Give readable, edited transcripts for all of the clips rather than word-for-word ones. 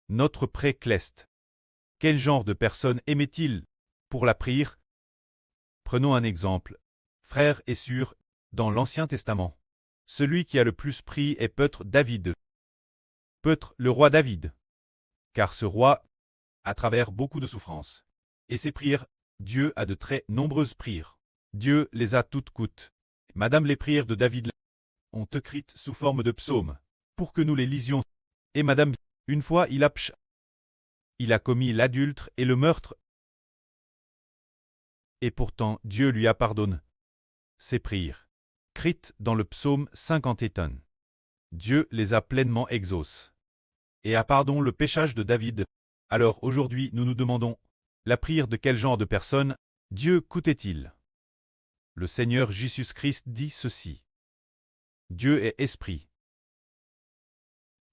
notre prêtre Cleste. Quel genre de personne aimait-il pour la prière? Prenons un exemple. Frère et sœur, dans l'Ancien Testament. Celui qui a le plus prié est peut-être David. Peut-être le roi David. Car ce roi, à travers beaucoup de souffrances, et ses prières, Dieu a de très nombreuses prières. Dieu les a toutes coûtes. Madame, les prières de David ont écrites sous forme de psaumes, pour que nous les lisions. Et madame, une fois il a commis l'adultère et le meurtre. Et pourtant Dieu lui a pardonné ses prières. Écrites dans le psaume 51. Dieu les a pleinement exaucées. Et a pardonné le péchage de David. Alors aujourd'hui nous nous demandons, la prière de quel genre de personne Dieu écoutait-il? Le Seigneur Jésus-Christ dit ceci. Dieu est esprit.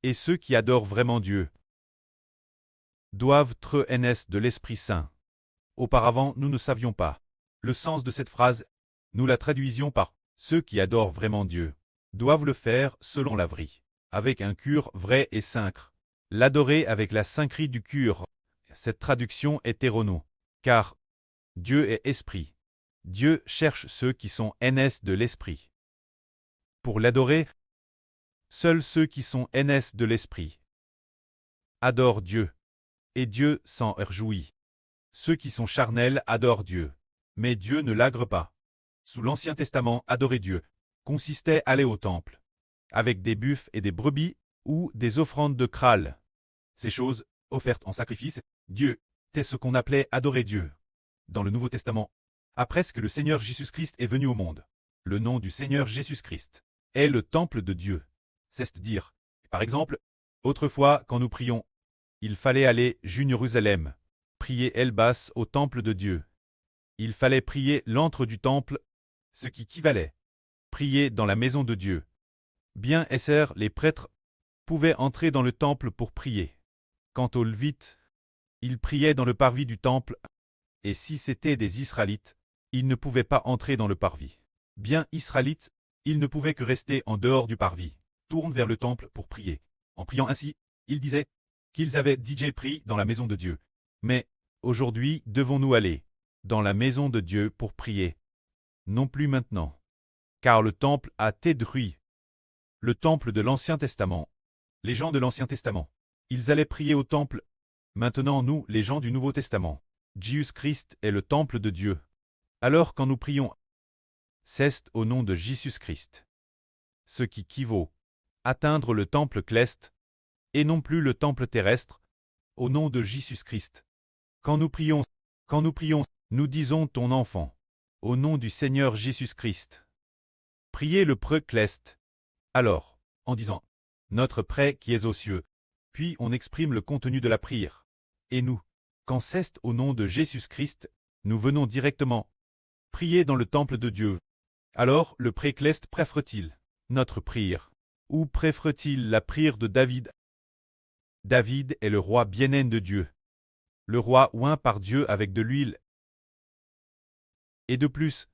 Et ceux qui adorent vraiment Dieu doivent être NS de l'Esprit Saint. Auparavant, nous ne savions pas le sens de cette phrase. Nous la traduisions par « ceux qui adorent vraiment Dieu doivent le faire selon la vraie, avec un cœur vrai et sacré. L'adorer avec la sainteté du cœur. » Cette traduction est erronée, car Dieu est esprit. Dieu cherche ceux qui sont NS de l'esprit. Pour l'adorer, seuls ceux qui sont NS de l'esprit adorent Dieu, et Dieu s'en réjouit. Ceux qui sont charnels adorent Dieu, mais Dieu ne l'agre pas. Sous l'Ancien Testament, adorer Dieu consistait à aller au temple, avec des buffles et des brebis, ou des offrandes de crâle. Ces choses, offertes en sacrifice, Dieu, c'est ce qu'on appelait adorer Dieu. Dans le Nouveau Testament, après que le Seigneur Jésus-Christ est venu au monde, le nom du Seigneur Jésus-Christ est le temple de Dieu. C'est-à-dire, par exemple, autrefois, quand nous prions, il fallait aller Jérusalem, prier elle basse au temple de Dieu. Il fallait prier l'antre du temple, ce qui équivalait prier dans la maison de Dieu. Bien esser, les prêtres pouvaient entrer dans le temple pour prier. Quant aux Lévites, ils priaient dans le parvis du temple, et si c'étaient des Israélites, ils ne pouvaient pas entrer dans le parvis. Bien Israélites, ils ne pouvaient que rester en dehors du parvis, tournent vers le temple pour prier. En priant ainsi, ils disaient qu'ils avaient déjà prié dans la maison de Dieu. Mais, aujourd'hui, devons-nous aller dans la maison de Dieu pour prier? Non plus maintenant. Car le temple a été détruit. Le temple de l'Ancien Testament. Les gens de l'Ancien Testament, ils allaient prier au temple. Maintenant, nous, les gens du Nouveau Testament, Jésus-Christ est le temple de Dieu. Alors quand nous prions, c'est au nom de Jésus-Christ. Ce qui équivaut atteindre le temple céleste, et non plus le temple terrestre, au nom de Jésus-Christ. Quand nous prions, nous disons ton enfant, au nom du Seigneur Jésus-Christ. Priez le prêtre céleste. Alors, en disant notre Père qui es aux cieux, puis on exprime le contenu de la prière. Et nous, quand c'est au nom de Jésus-Christ, nous venons directement prier dans le temple de Dieu. Alors le prêtre céleste préfère-t-il notre prière, ou préfère-t-il la prière de David? David est le roi bien-aimé de Dieu. Le roi oint par Dieu avec de l'huile. Et de plus,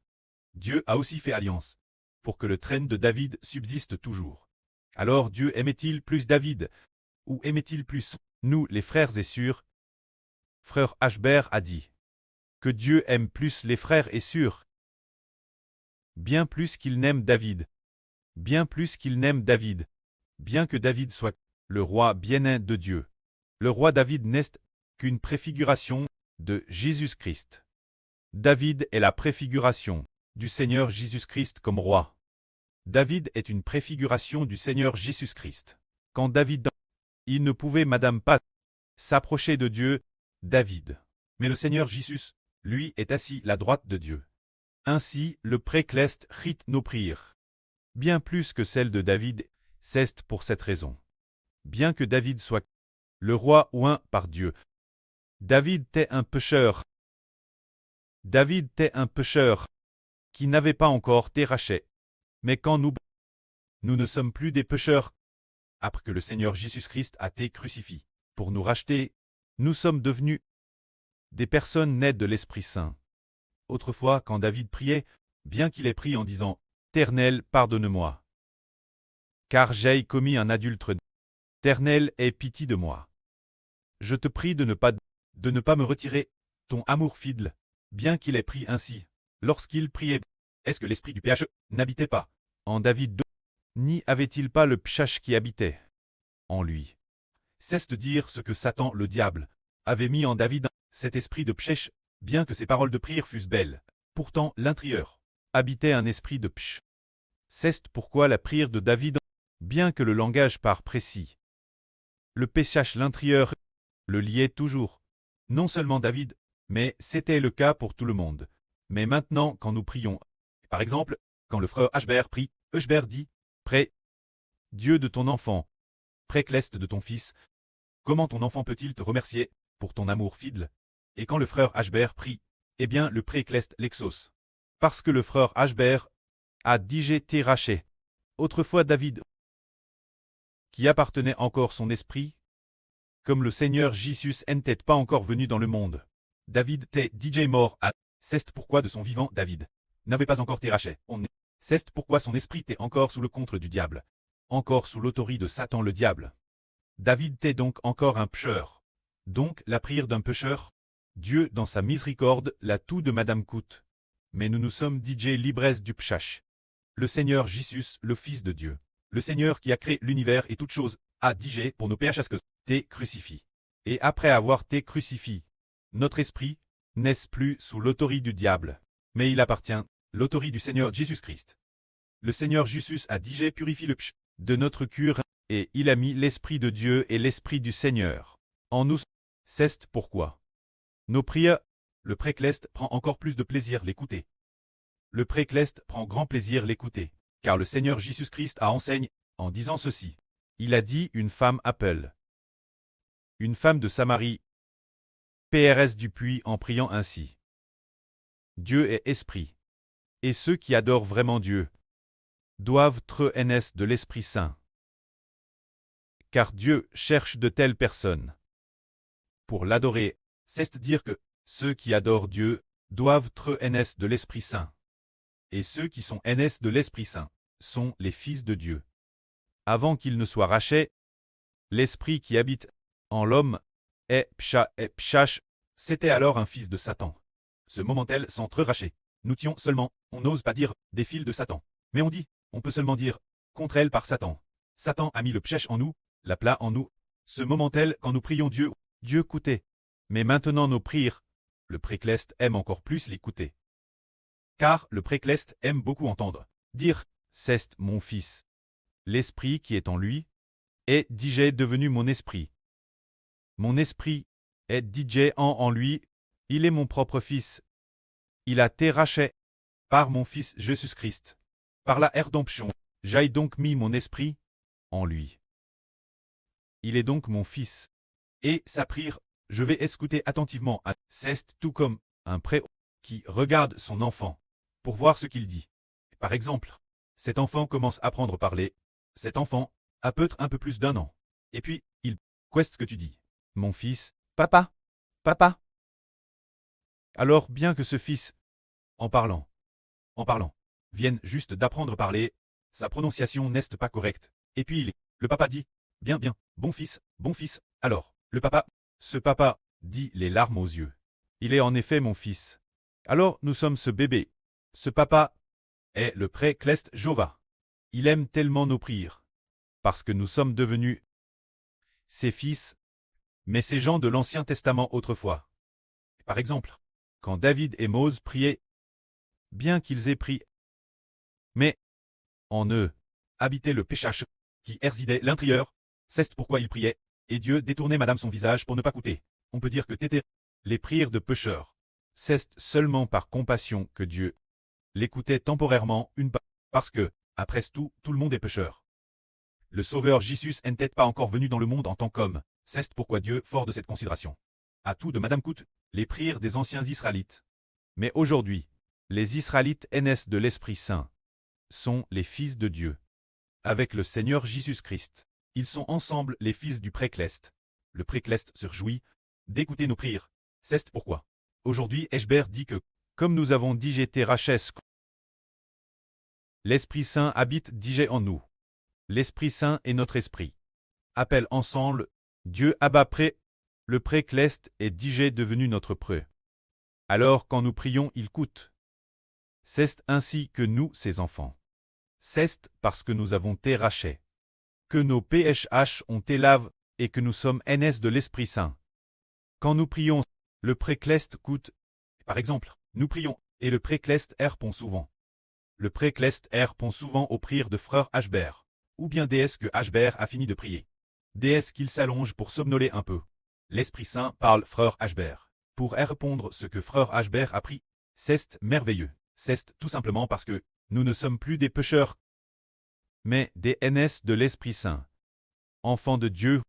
Dieu a aussi fait alliance, pour que le trône de David subsiste toujours. Alors Dieu aimait-il plus David, ou aimait-il plus nous, les frères et sœurs? Frère Ashbert a dit que Dieu aime plus les frères et sœurs, bien plus qu'il n'aime David, bien plus qu'il n'aime David, bien que David soit le roi bien-aimé de Dieu. Le roi David n'est qu'une préfiguration de Jésus-Christ. David est la préfiguration du Seigneur Jésus-Christ comme roi. David est une préfiguration du Seigneur Jésus-Christ. Quand David, il ne pouvait pas s'approcher de Dieu, David. Mais le Seigneur Jésus, lui, est assis à la droite de Dieu. Ainsi, le prêtre céleste rite nos prières. Bien plus que celles de David, c'est pour cette raison. Bien que David soit le roi oint par Dieu, David était un pécheur. David était un pécheur qui n'avait pas encore été racheté. Mais quand nous ne sommes plus des pécheurs, après que le Seigneur Jésus-Christ a été crucifié pour nous racheter, nous sommes devenus des personnes nées de l'Esprit Saint. Autrefois, quand David priait, bien qu'il ait prié en disant « Ternel, pardonne-moi, car j'ai commis un adultère. Ternel, aie pitié de moi. Je te prie de ne pas me retirer ton amour fidèle, bien qu'il ait pris ainsi. Lorsqu'il priait, est-ce que l'esprit du péché n'habitait pas en David II, n'y avait-il pas le pshach qui habitait en lui? Cesse de dire ce que Satan, le diable, avait mis en David, cet esprit de pshach, bien que ses paroles de prière fussent belles. Pourtant, l'intérieur habitait un esprit de psh. C'est pourquoi la prière de David, bien que le langage part précis, le péchage l'intérieur le liait toujours. Non seulement David, mais c'était le cas pour tout le monde. Mais maintenant, quand nous prions, par exemple, quand le frère Ashbert prie, Ashbert dit, près Dieu de ton enfant, précleste de ton fils, comment ton enfant peut-il te remercier pour ton amour fidèle? Et quand le frère Ashbert prie, eh bien le précleste l'exauce. Parce que le frère Ashbert a digété raché. Autrefois David, qui appartenait encore son esprit, comme le Seigneur Jésus n'était pas encore venu dans le monde. David t'est DJ mort à, c'est pourquoi de son vivant David n'avait pas encore été raché. C'est pourquoi son esprit était encore sous le contrôle du diable, encore sous l'autorité de Satan le diable. David t'est donc encore un pécheur. Donc la prière d'un pécheur, Dieu dans sa miséricorde l'a tout de Madame coûte. Mais nous nous sommes DJ l'ibresse du pshach. Le Seigneur Jésus, le Fils de Dieu, le Seigneur qui a créé l'univers et toutes choses, a digé pour nos péchés que t'es crucifié. Et après avoir t'es crucifié, notre esprit n'est plus sous l'autorité du diable, mais il appartient l'autorité du Seigneur Jésus-Christ. Le Seigneur Jésus a digé purifié le psh de notre cœur, et il a mis l'Esprit de Dieu et l'Esprit du Seigneur en nous. C'est pourquoi nos prières, le précleste prend encore plus de plaisir l'écouter. Le précleste prend grand plaisir l'écouter, car le Seigneur Jésus-Christ a enseigné, en disant ceci. Il a dit une femme appelle. Une femme de Samarie. PRS du puits en priant ainsi. Dieu est esprit. Et ceux qui adorent vraiment Dieu doivent être NS de l'Esprit Saint. Car Dieu cherche de telles personnes. Pour l'adorer, c'est dire que ceux qui adorent Dieu doivent être NS de l'Esprit Saint. Et ceux qui sont NS de l'Esprit Saint sont les fils de Dieu. Avant qu'il ne soit raché, l'esprit qui habite en l'homme est pshach, c'était alors un fils de Satan. Ce moment-elle s'entre raché. Nous tions seulement, on n'ose pas dire des fils de Satan. Mais on peut seulement dire contre elle par Satan. Satan a mis le pshach en nous, la plat en nous. Ce moment-elle quand nous prions Dieu, Dieu coûtait. Mais maintenant nos prières, le précleste aime encore plus l'écouter. Car le précleste aime beaucoup entendre dire, c'est mon fils. L'esprit qui est en lui est DJ devenu mon esprit. Mon esprit est DJ en lui, il est mon propre fils. Il a été racheté par mon fils Jésus-Christ. Par la rédemption, j'ai donc mis mon esprit en lui. Il est donc mon fils. Et sa prière, je vais écouter attentivement à c'est tout comme un prêtre qui regarde son enfant pour voir ce qu'il dit. Par exemple, cet enfant commence à apprendre à parler. Cet enfant a peut-être un peu plus d'1 an. Et puis, qu'est-ce que tu dis? Mon fils, papa, papa. Alors bien que ce fils, en parlant, vienne juste d'apprendre à parler, sa prononciation n'est pas correcte. Et puis le papa dit, bien, bon fils, alors, ce papa, dit les larmes aux yeux. Il est en effet mon fils. Alors nous sommes ce bébé. Ce papa est le précleste Jéhovah. Il aime tellement nos prières. Parce que nous sommes devenus ses fils, mais ces gens de l'Ancien Testament autrefois. Par exemple, quand David et Moïse priaient, bien qu'ils aient prié, mais en eux habitait le péchage qui résidait l'intérieur, c'est pourquoi ils priaient, et Dieu détournait madame son visage pour ne pas coûter. On peut dire que t'étais les prières de pécheurs. C'est seulement par compassion que Dieu l'écoutait temporairement parce que, après tout le monde est pécheur. Le Sauveur Jésus n'était pas encore venu dans le monde en tant qu'homme, c'est pourquoi Dieu, fort de cette considération, a tout de madame coûte les prières des anciens Israélites. Mais aujourd'hui, les Israélites NS de l'Esprit Saint sont les fils de Dieu. Avec le Seigneur Jésus-Christ, ils sont ensemble les fils du précleste. Le précleste se réjouit d'écouter nos prières. C'est pourquoi. Aujourd'hui, Eschbert dit que, comme nous avons digété Rachès, l'Esprit Saint habite digé en nous. L'Esprit Saint est notre esprit. Appelle ensemble Dieu Abba pré Le précleste est digé devenu notre preux. Alors quand nous prions, il coûte. C'est ainsi que nous, ses enfants. C'est parce que nous avons été rachetés. Que nos PHH ont été lavés et que nous sommes NS de l'Esprit Saint. Quand nous prions, le précleste coûte. Par exemple, nous prions, et le précleste répond souvent. Le précleste répond souvent aux prières de frère Hbert. Ou bien DS que Hbert a fini de prier. DS qu'il s'allonge pour somnoler un peu. L'Esprit Saint parle frère Hbert. Pour répondre ce que frère Hbert a pris, c'est merveilleux. C'est tout simplement parce que nous ne sommes plus des pécheurs, mais des NS de l'Esprit Saint. Enfants de Dieu,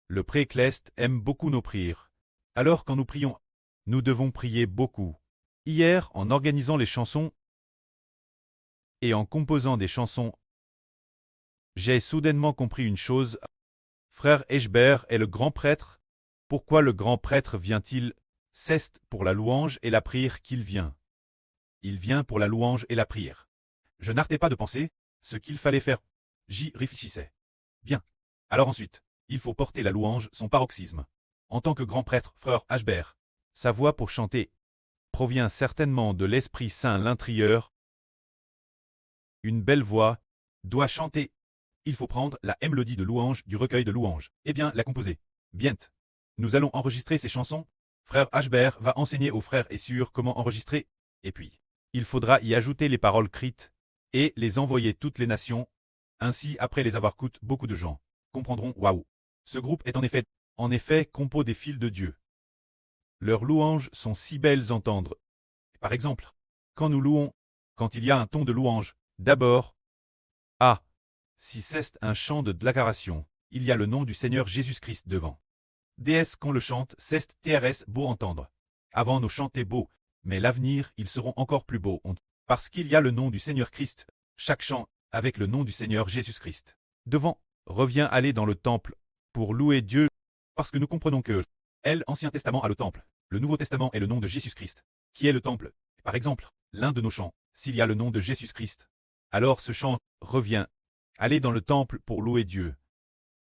le précleste aime beaucoup nos prières. Alors quand nous prions, nous devons prier beaucoup. Hier, en organisant les chansons et en composant des chansons, j'ai soudainement compris une chose. Frère Hbert est le grand prêtre. Pourquoi le grand prêtre vient-il? C'est pour la louange et la prière qu'il vient. Il vient pour la louange et la prière. Je n'arrêtais pas de penser ce qu'il fallait faire. J'y réfléchissais. Bien. Alors ensuite, il faut porter la louange, son paroxysme. En tant que grand prêtre, frère Hbert, sa voix pour chanter provient certainement de l'Esprit Saint l'intérieur. Une belle voix doit chanter. Il faut prendre la mélodie de louange du recueil de louanges, et bien la composer. Bien. Nous allons enregistrer ces chansons. Frère Hbert va enseigner aux frères et sœurs comment enregistrer, et puis, il faudra y ajouter les paroles crites, et les envoyer toutes les nations. Ainsi, après les avoir coûte, beaucoup de gens comprendront, waouh. Ce groupe est en effet, compo des fils de Dieu. Leurs louanges sont si belles à entendre. Par exemple, quand nous louons, quand il y a un ton de louange, d'abord, ah, si c'est un chant de déclaration, il y a le nom du Seigneur Jésus-Christ devant. DS qu'on le chante, c'est TRS beau entendre. Avant nos chanter beau, mais l'avenir, ils seront encore plus beaux, parce qu'il y a le nom du Seigneur Christ, chaque chant, avec le nom du Seigneur Jésus-Christ. Devant, revient aller dans le temple, pour louer Dieu, parce que nous comprenons que, l'Ancien Testament a le temple, le Nouveau Testament est le nom de Jésus-Christ, qui est le temple. Par exemple, l'un de nos chants, s'il y a le nom de Jésus-Christ, alors ce chant revient, aller dans le temple pour louer Dieu.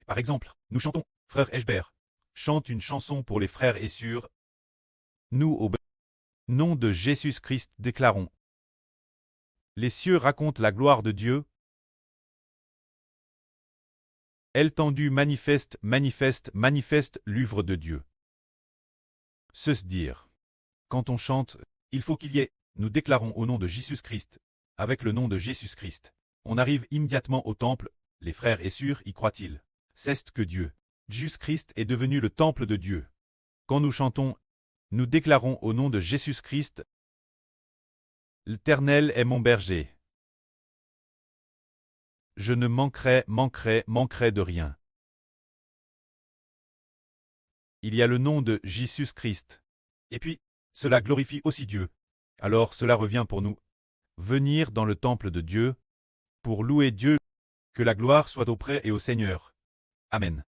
Par exemple, nous chantons, frère Hbert, chante une chanson pour les frères et sœurs. Nous au nom de Jésus-Christ déclarons. Les cieux racontent la gloire de Dieu. Étendu manifeste, manifeste, manifeste l'œuvre de Dieu. Se dire. Quand on chante, il faut qu'il y ait, nous déclarons au nom de Jésus-Christ. Avec le nom de Jésus-Christ, on arrive immédiatement au temple, les frères et sœurs y croient-ils. C'est que Dieu, Jésus-Christ est devenu le temple de Dieu. Quand nous chantons, nous déclarons au nom de Jésus-Christ. L'Éternel est mon berger. Je ne manquerai de rien. Il y a le nom de Jésus-Christ. Et puis, cela glorifie aussi Dieu. Alors cela revient pour nous. Venir dans le temple de Dieu, pour louer Dieu, que la gloire soit auprès et au Seigneur. Amen.